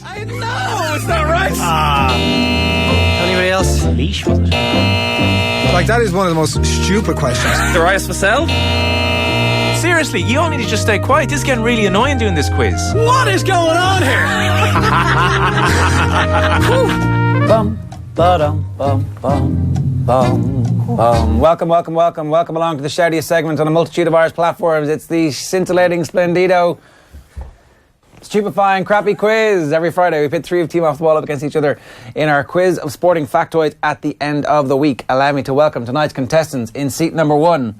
right. I know it's not right. Anybody else? Leash, wasn't it? Like, that is one of the most stupid questions. Darius Vassell? Seriously, you all need to just stay quiet. This is getting really annoying doing this quiz. What is going on here? Bum, ba-dum, bum, bum, bum, bum. Welcome along to the shoutiest segment on a multitude of Irish platforms. It's the scintillating, splendido, stupefying, crappy quiz. Every Friday we pit three of team off the ball up against each other in our quiz of sporting factoids at the end of the week. Allow me to welcome tonight's contestants. In seat number one,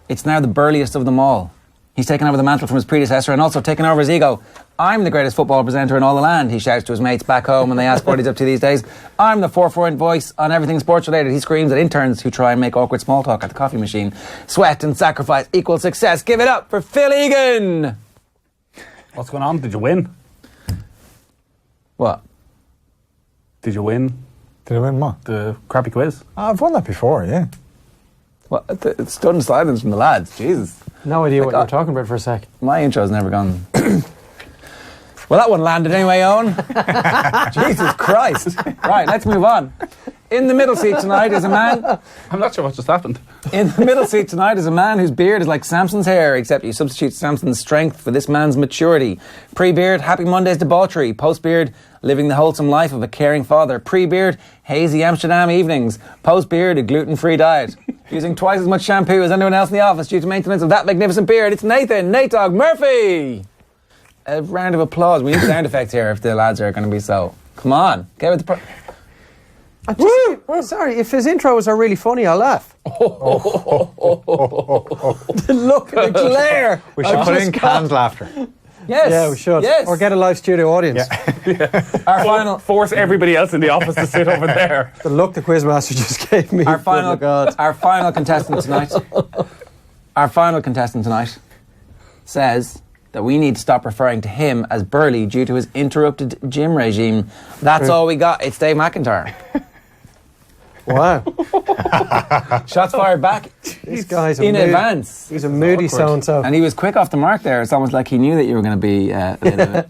it's now the burliest of them all. He's taken over the mantle from his predecessor and also taken over his ego. I'm the greatest football presenter in all the land, he shouts to his mates back home when they ask what he's up to these days. I'm the forefront voice on everything sports related. He screams at interns who try and make awkward small talk at the coffee machine. Sweat and sacrifice equal success. Give it up for Phil Egan! What's going on? Did you win? What? Did you win Did I win what? the crappy quiz? I've won that before, yeah. What? It's stunned silence from the lads. Jesus. No idea what you were talking about for a sec. My intro's never gone. Well, that one landed anyway, Owen. Jesus Christ. Right, let's move on. In the middle seat tonight is a man... I'm not sure what just happened. In the middle seat tonight is a man whose beard is like Samson's hair, except you substitute Samson's strength for this man's maturity. Pre-beard, happy Monday's debauchery. Post-beard, living the wholesome life of a caring father. Pre-beard, hazy Amsterdam evenings. Post-beard, a gluten-free diet. Using twice as much shampoo as anyone else in the office due to maintenance of that magnificent beard. It's Nathan Natog Murphy! A round of applause. We need sound effects here if the lads are going to be so. Come on, get with the... Sorry, if his intros are really funny, I'll laugh. The look at the glare. We should put in canned laughter. Yes. Yeah, we should. Yes. Or get a live studio audience. Our final... Force everybody else in the office to sit over there. The look the quizmaster just gave me. Our final, God. our final contestant tonight. Our final contestant tonight says that we need to stop referring to him as burly due to his interrupted gym regime. That's all we got. It's Dave McIntyre. Wow. Shots fired back This guy's in advance. He's a moody so-and-so. And he was quick off the mark there. It's almost like he knew that you were going to be a bit of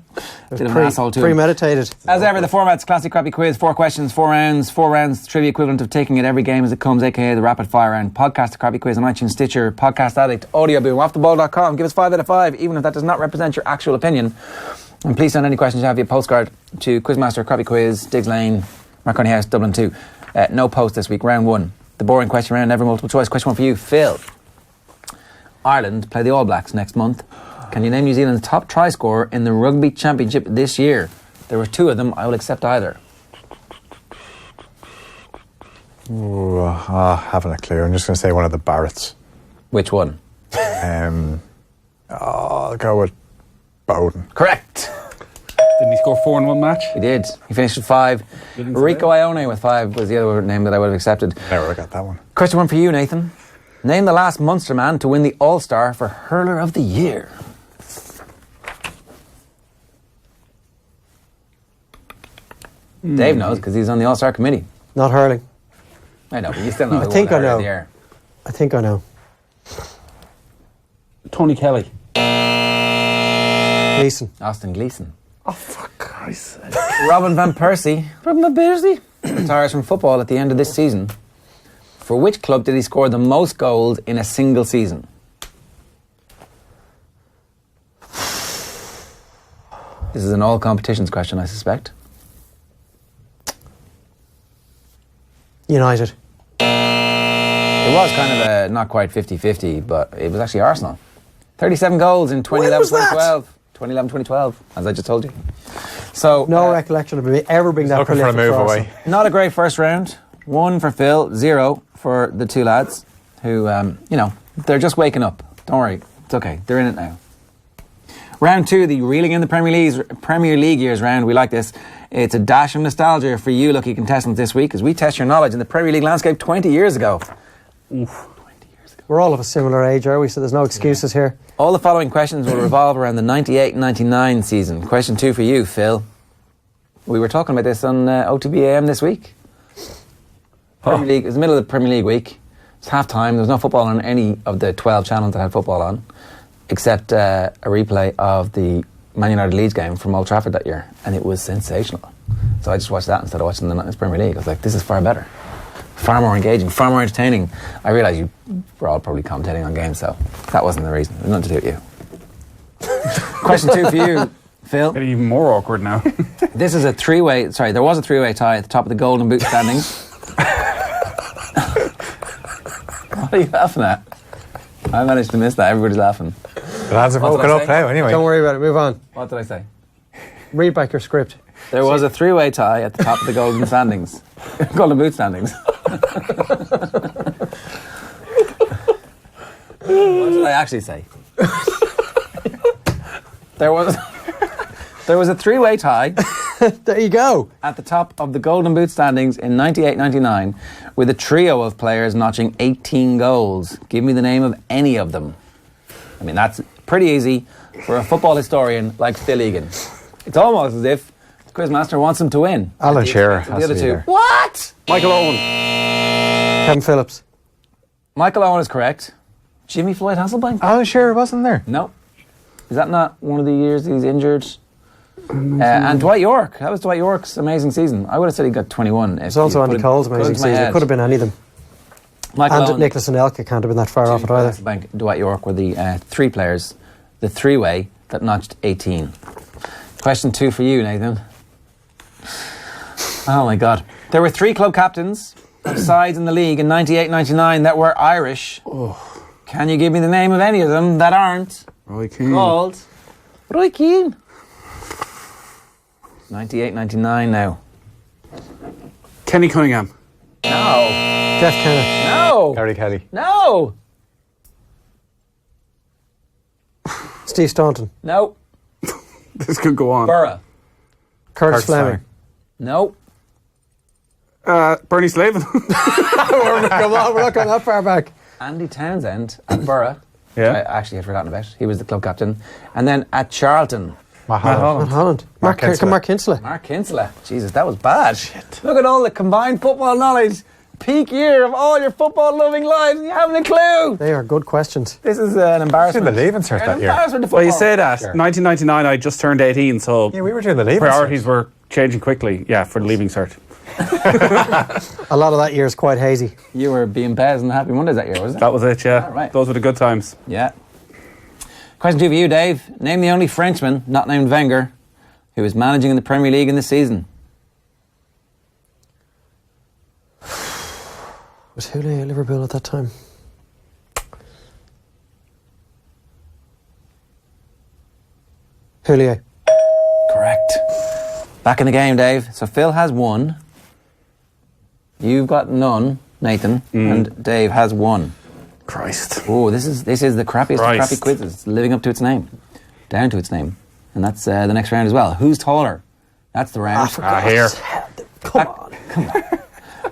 an asshole to him. Premeditated. As ever, the format's classic crappy quiz. 4 questions, 4 rounds. 4 rounds, trivia equivalent of taking it every game as it comes, a.k.a. the rapid fire round. Podcast the crappy quiz on iTunes, Stitcher, Podcast Addict, Audio Boom, offtheball.com. Give us 5 out of 5, even if that does not represent your actual opinion. And please send any questions you have via postcard to Quizmaster Crappy Quiz, Diggs Lane, Marconi House, Dublin 2. No post this week. Round 1. The boring question round, never multiple choice. Question 1 for you, Phil. Ireland play the All Blacks next month. Can you name New Zealand's top try scorer in the Rugby Championship this year? There were 2 of them. I will accept either. Ooh, haven't a clue. I'm just going to say one of the Barretts. Which one? I'll go with Bowden. Correct. Didn't he score 4 in one match? He did. He finished with 5. Rico Ione with 5 was the other name that I would have accepted. Never would have got that one. Question 1 for you, Nathan. Name the last Munster man to win the All-Star for Hurler of the Year. Dave knows because he's on the All-Star committee. Not hurling. I know, but you still know I who think won I Hurler of know. the Year. I think I know. Tony Kelly. Gleeson. Austin Gleeson. Oh, for Christ's sake. Robin Van Persie. Retires from football at the end of this season. For which club did he score the most goals in a single season? This is an all competitions question, I suspect. United. It was kind of a not quite 50-50, but it was actually Arsenal. 37 goals in 2011-2012. 2011-2012, as I just told you. So No recollection of me ever being that Looking for a prolific move for away. Arsenal. not a great first round. 1 for Phil, 0 for the 2 lads who, they're just waking up. Don't worry, it's okay. They're in it now. Round 2, the reeling in the Premier League years round. We like this. It's a dash of nostalgia for you lucky contestants this week as we test your knowledge in the Premier League landscape 20 years ago. Oof. We're all of a similar age, are we? So there's no excuses here. All the following questions will revolve around the 98-99 season. Question 2 for you, Phil. We were talking about this on OTB-AM this week. Premier League, it was the middle of the Premier League week. It's half-time. There was no football on any of the 12 channels that had football on, except a replay of the Man United Leeds game from Old Trafford that year, and it was sensational. So I just watched that instead of watching the Premier League. I was like, this is far better. Far more engaging, far more entertaining. I realised you were all probably commentating on games, so that wasn't the reason. It had nothing to do with you. Question 2 for you, Phil. Getting even more awkward now. This is a three-way... Sorry, there was a three-way tie at the top of the Golden Boot standings. What are you laughing at? I managed to miss that. Everybody's laughing. The lads have What did woken I up say? now anyway. Don't worry about it. Move on. What did I say? Read back your script. There was a three-way tie at the top of the Golden standings. Golden Boot standings. What did I actually say? There was a three-way tie There you go. at the top of the Golden Boot standings in 98-99 with a trio of players notching 18 goals. Give me the name of any of them. I mean, that's pretty easy for a football historian like Phil Egan. It's almost as if the Quizmaster wants him to win. Alan Shearer The has other to be two. there. What? Michael Owen. Kevin Phillips. Michael Owen is correct. Jimmy Floyd Hasselbank? Alan Shearer wasn't there. No. Is that not one of the years he's injured? And Dwight York. That was Dwight York's amazing season. I would have said he got 21. There's also Andy Cole's amazing season. It could have been any of them. Michael And Owen, Nicholas Anelka can't have been that far off it either. Hasselbank, Dwight York were the three players, the three-way that notched 18. Question 2 for you, Nathan. Oh my God. There were 3 club captains of sides in the league in 98-99 that were Irish. Can you give me the name of any of them that aren't Roy Keane. called Roy Keane? 98-99 now. Kenny Cunningham. No. Jeff Kennett. No. Gary Kelly. No. Steve Staunton. No. This could go on. Burra. Curtis Fleming. No. Bernie Slavin. Come on, we're not going that far back. Andy Townsend at Burra. Yeah. I actually had forgotten about. He was the club captain. And then at Charlton, Matt Matt Holland. Holland. Mark Kinsella. Mark Kinsella. Mark Kinsella. Jesus, that was bad. Look at all the combined football knowledge. Peak year of all your football-loving lives, and you haven't a clue. They are good questions. This is an embarrassment. Doing the leaving cert An that year. embarrassment to Well, you football. say that. Sure. 1999, I just turned 18, so Yeah, we were doing the leaving priorities cert. were changing quickly. Yeah, for the leaving cert. A lot of that year is quite hazy. You were being Bez and the Happy Mondays that year, was it? That was it, yeah. All right. Those were the good times. Yeah. Question 2 for you, Dave. Name the only Frenchman, not named Wenger, who is managing in the Premier League in this season. Was Houllier at Liverpool at that time? Houllier. Correct. Back in the game, Dave. So Phil has 1. You've got none, Nathan, and Dave has 1. Christ. Oh, this is the crappiest of Christ. crappy quizzes. It's living up to its name, down to its name, and that's the next round as well. Who's taller? That's the round. Here. Come on.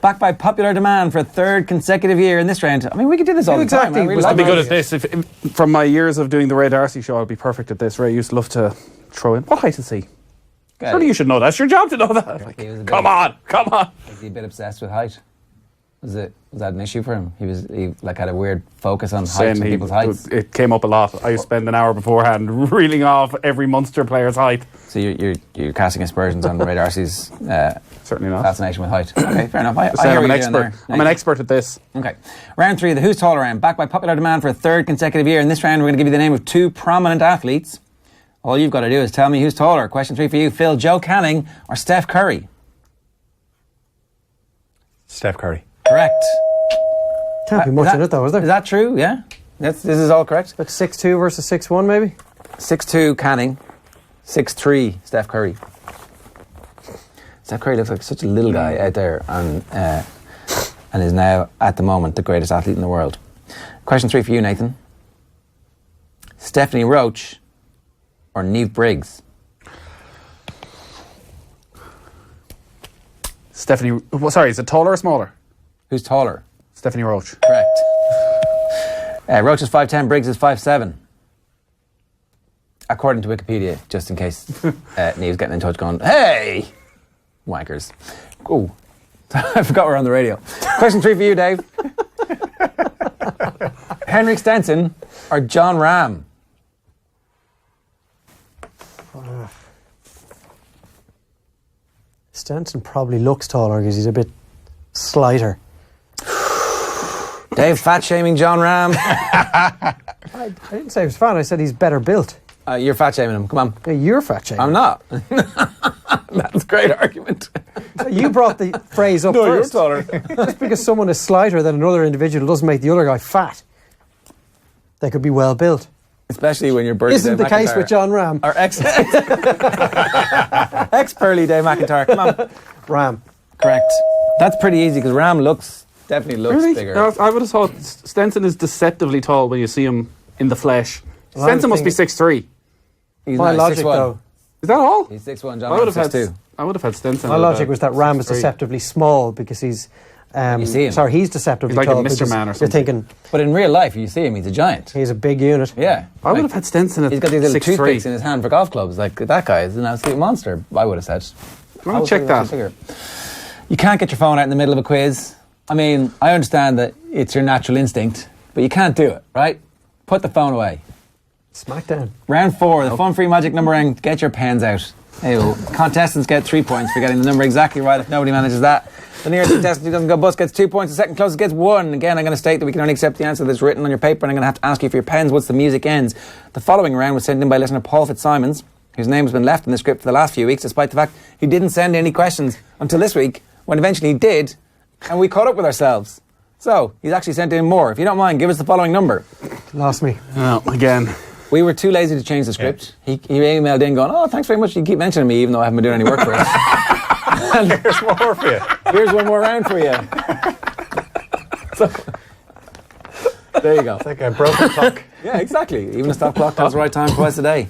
Back by popular demand for a 3rd consecutive year in this round. I mean, we could do this all the time. Exactly. I really I'd be like good it. at this. If from my years of doing the Ray Darcy show, I'd be perfect at this. Ray used to love to throw in. What height is he? Okay. Surely you should know that. It's your job to know that. Like, He was a bit- come on. Was he a bit obsessed with height? Was that an issue for him? He like had a weird focus on height Saying and people's heights. it came up a lot. I used to spend an hour beforehand reeling off every Munster player's height. So you're casting aspersions on Ray Darcy's Certainly not. fascination with height. Okay, fair enough. I Saying hear I'm an what you're doing expert. there. I'm an expert at this. Okay. Round 3, the Who's Taller round. Back by popular demand for a 3rd consecutive year. In this round, we're going to give you the name of 2 prominent athletes. All you've got to do is tell me who's taller. Question 3 for you, Phil. Joe Canning or Steph Curry? Steph Curry. Correct. Can't be much in it though, is there? Is that true? Yeah. This is all correct. Like 6'2 versus 6'1 maybe? 6'2 Canning, 6'3 Steph Curry. Steph Curry looks like such a little guy out there and is now, at the moment, the greatest athlete in the world. Question 3 for you, Nathan. Stephanie Roach or Niamh Briggs? Stephanie. Sorry, is it taller or smaller? Who's taller? Stephanie Roach. Correct. Roach is 5'10", Briggs is 5'7". According to Wikipedia, just in case Niamh's getting in touch going, hey, wankers. Oh, I forgot we're on the radio. Question 3 for you, Dave. Henrik Stenson or John Ram? Stenson probably looks taller because he's a bit slighter. Dave fat shaming John Ram. I didn't say he was fat. I said he's better built. You're fat shaming him. Come on. Yeah, you're fat shaming. I'm not. That's a great argument. You brought the phrase up first. taller. Just because someone is slighter than another individual doesn't make the other guy fat. They could be well built. Especially when you're Burley Isn't the Dave case McIntyre. with John Ram? Or ex-Burley Dave McIntyre. Come on. Ram. Correct. That's pretty easy because Ram definitely looks Really? bigger. No, I would have thought Stenson is deceptively tall when you see him in the flesh. Well, Stenson I'm must be thinking- 6'3". He's My not, logic, 6'1". though. Is that all? He's 6'1", John I would Ram's have had. 6'2". I would have had Stenson. My at logic about was that Ram is 6'3". deceptively small because he's. You see him. Sorry, he's deceptively He's like a tall. Mr. because Man or You're something. thinking But in real life, you see him, he's a giant. he's a big unit. Yeah. I would have had Stenson at He's got these little 6'3". toothpicks in his hand for golf clubs. Like, that guy is an absolute monster, I would have said. I'm going to check that. You can't get your phone out in the middle of a quiz. I mean, I understand that it's your natural instinct, but you can't do it, right? Put the phone away. Smackdown. Round 4, the fun-free magic number round. Get your pens out. Hey, contestants get 3 points for getting the number exactly right if nobody manages that. The nearest contestant who doesn't go bust gets 2 points. The second closest gets 1. Again, I'm going to state that we can only accept the answer that's written on your paper, and I'm going to have to ask you for your pens once the music ends. The following round was sent in by listener Paul Fitzsimons, whose name has been left in the script for the last few weeks, despite the fact he didn't send any questions until this week, when eventually he did, and we caught up with ourselves. So, he's actually sent in more. If you don't mind, give us the following number. Lost me. Oh, again. We were too lazy to change the script. He emailed in going, oh, thanks very much. You keep mentioning me even though I haven't been doing any work for it. Here's more for you. Here's one more round for you. So, there you go. It's like a broken clock. Yeah, exactly. Even a stop clock tells the right time twice a day.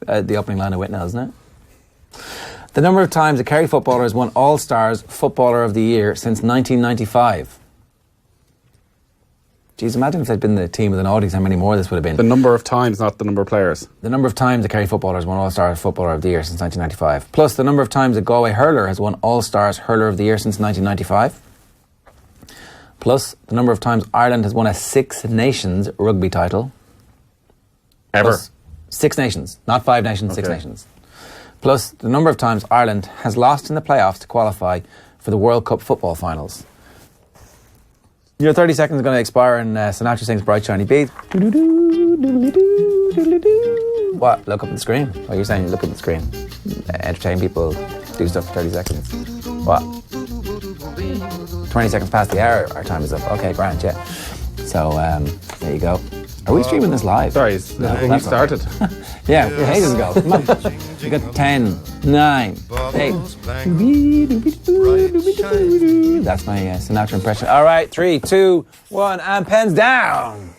The opening line of Whitnell, isn't it? The number of times a Kerry footballer has won All-Stars Footballer of the Year since 1995. Jeez, imagine if they'd been the team with an audience, how many more this would have been. The number of times, not the number of players. The number of times a Kerry footballer has won All-Stars Footballer of the Year since 1995. Plus the number of times a Galway hurler has won All-Stars Hurler of the Year since 1995. Plus the number of times Ireland has won a Six Nations rugby title. Ever. Plus Six Nations, not Five Nations, Six Okay. Nations. Plus the number of times Ireland has lost in the playoffs to qualify for the World Cup football finals. Your 30 seconds is going to expire and Sinatra sings Bright Shiny Beat. What? Look up at the screen. What are you saying? Look at the screen. Entertain people, do stuff for 30 seconds. What? 20 seconds past the hour, our time is up. Okay, grand, yeah. So, there you go. Are we streaming this live? Sorry, No, we that's started. Yeah, ages ago. Come on. You got 10, 9, 8. That's my Sinatra impression. All right, 3, 2, 1, and pens down.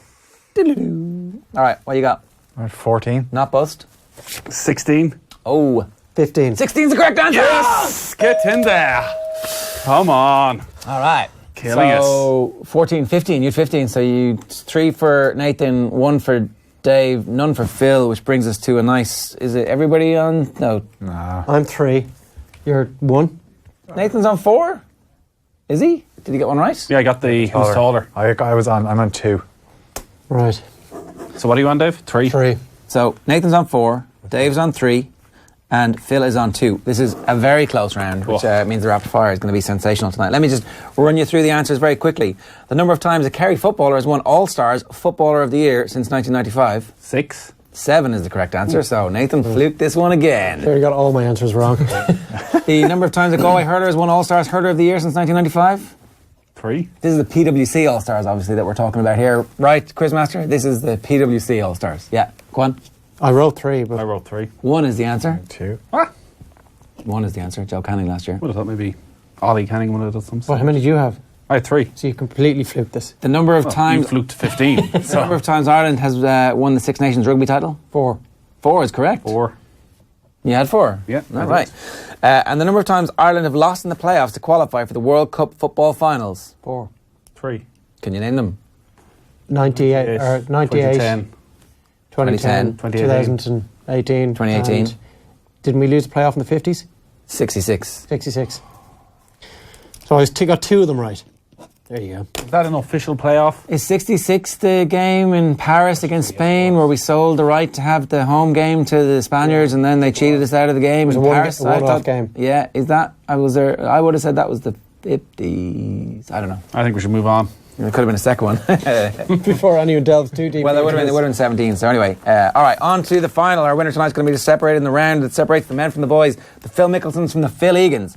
All right, what you got? Right, 14. Not bust? 16. Oh, 15. 16's the correct answer. Yes! Get in there. Come on. All right. Killing So 14, 15. You had 15. So you 3 for Nathan, 1 for Dave, none for Phil, which brings us to a nice. Is it everybody on? No. Nah. I'm 3. You're 1. Nathan's on 4. Is he? Did he get one right? Yeah, I got the who's taller. I'm on 2. Right. So what are you on, Dave? 3? 3. So Nathan's on 4, Dave's on 3, and Phil is on 2. This is a very close round, which means the rapid fire is going to be sensational tonight. Let me just run you through the answers very quickly. The number of times a Kerry footballer has won All-Stars Footballer of the Year since 1995. 6. 7 is the correct answer, so Nathan fluked this one again. There, you got all my answers wrong. The number of times a Galway hurler has won All-Stars Hurler of the Year since 1995. 3. This is the PwC All-Stars, obviously, that we're talking about here. Right, Quizmaster? This is the PwC All-Stars. Yeah, go on. I wrote 3, but I wrote 3. 1 is the answer. 2. What? 1 is the answer. Joe Canning last year. Would have thought maybe Ollie Canning would have done something. well, how many do you have? I had 3. So you completely fluked this. The number of You times... fluked 15. The number of times Ireland has won the Six Nations rugby title? 4. 4 is correct. 4. You had 4? Yeah, I All did. right. And the number of times Ireland have lost in the playoffs to qualify for the World Cup football finals? 4. 3. Can you name them? 98, or 98, 2010. 2010, 2018. 2018. 2018. and Didn't we lose the playoff in the 50s? 66. 66. So I got 2 of them right. There you go. Is that an official playoff? Is 66 the game in Paris against Spain where we sold the right to have the home game to the Spaniards and then they cheated us out of the game in Paris? A one-off game. Yeah, is that? I would have said that was the 50s. I don't know. I think we should move on. It could have been a second one. Before anyone delves too deep. Well, it would have been 17. So anyway, all right, on to the final. Our winner tonight's going to be separated in the round that separates the men from the boys. The Phil Mickelsons from the Phil Egans.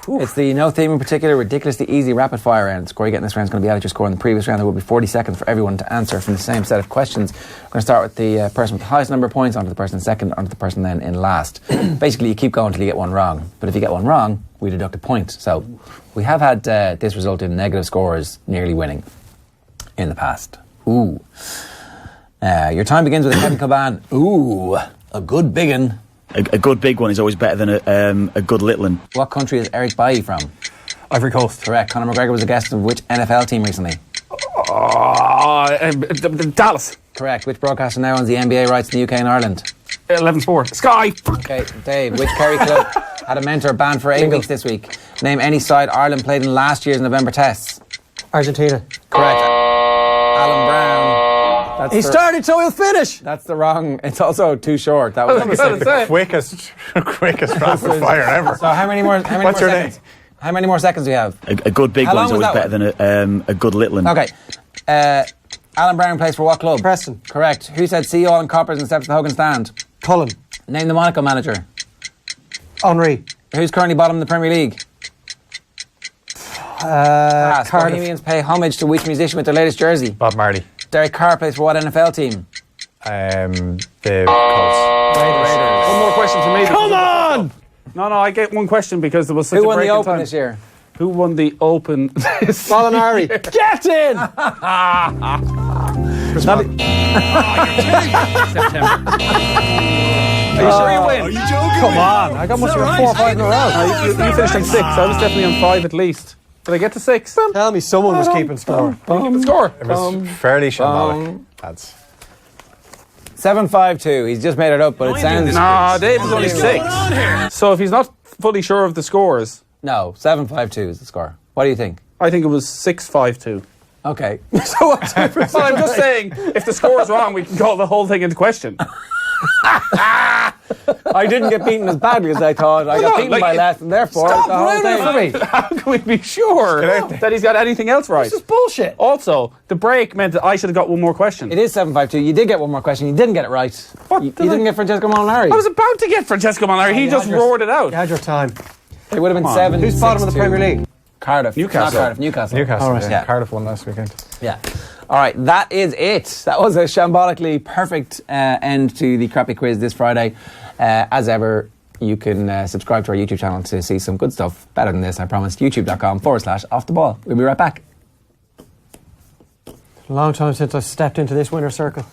It's the no theme in particular, ridiculously easy rapid fire round. The score you get in this round is going to be out of your score in the previous round. There will be 40 seconds for everyone to answer from the same set of questions. We're going to start with the person with the highest number of points, onto the person second, onto the person then in last. Basically, you keep going until you get one wrong. But if you get one wrong, we deduct a point. So we have had this result in negative scores nearly winning in the past. Ooh. Your time begins with a Kevin Coban. Ooh, a good big one. A good big one is always better than a good little one. What country is Eric Bailly from? Ivory Coast. Correct. Conor McGregor was a guest of which NFL team recently? Dallas. Correct. Which broadcaster now owns the NBA rights in the UK and Ireland? 11 Sport. Sky. Okay, Dave. Which Kerry club had a mentor banned for 8 weeks this week? Name any side Ireland played in last year's November tests. Argentina. Correct. Alan Brown. He started, so he'll finish. That's the wrong. It's also too short. That was quickest rapid fire ever. So how many more? What's your seconds? How many more seconds do we have? A good big How one is long always was better than a good little one. Okay. Alan Brown plays for what club? Preston. Correct. Who said see all in coppers and steps to the Hogan stand? Cullen. Name the Monaco manager. Henri. Who's currently bottom in the Premier League? Pass. Cardiff. Bohemians pay homage to which musician with their latest jersey? Bob Marley. Derek Carr plays for what NFL team? The Colts. Raiders. One more question for me. Come on! No, I get one question because there was such Who a won break the in Open time. this year? Who won the Open? Molinari. Get in! September. Are you sure you win? Are you joking? Come on. I got must have 4 or 5 in a row. You finished on 6. I was definitely on 5 at least. Did I get to 6? Tell me someone was keeping score. Keep the score. It was fairly shambolic. That's 7-5-2. He's just made it up, but it sounds... Nah, Dave was only What's 6. going on here? So if he's not fully sure of the scores, No, 7-5-2 is the score. What do you think? I think it was 6-5-2. Okay. So what's the difference? Well, I'm just saying, if the score is wrong, we can call the whole thing into question. I didn't get beaten as badly as I thought. I got beaten by less, and therefore Stop the whole ruining thing. it for me. How can we be sure that he's got anything else right? This is bullshit. Also, the break meant that I should have got one more question. It is 7-5-2. You did get one more question. You didn't get it right. What You did I- didn't get Francesco Molinari. I was about to get Francesco Molinari. He you just had your- roared it out. You had your time. It would have been Come on. 7. Who's bottom of the Premier League? Cardiff. Newcastle. Not Cardiff. Newcastle. Newcastle. All right. Yeah. Cardiff won last weekend. Yeah. All right, that is it. That was a shambolically perfect end to the crappy quiz this Friday. As ever, you can subscribe to our YouTube channel to see some good stuff. Better than this, I promise. youtube.com/off the ball. We'll be right back. A long time since I stepped into this winner's circle.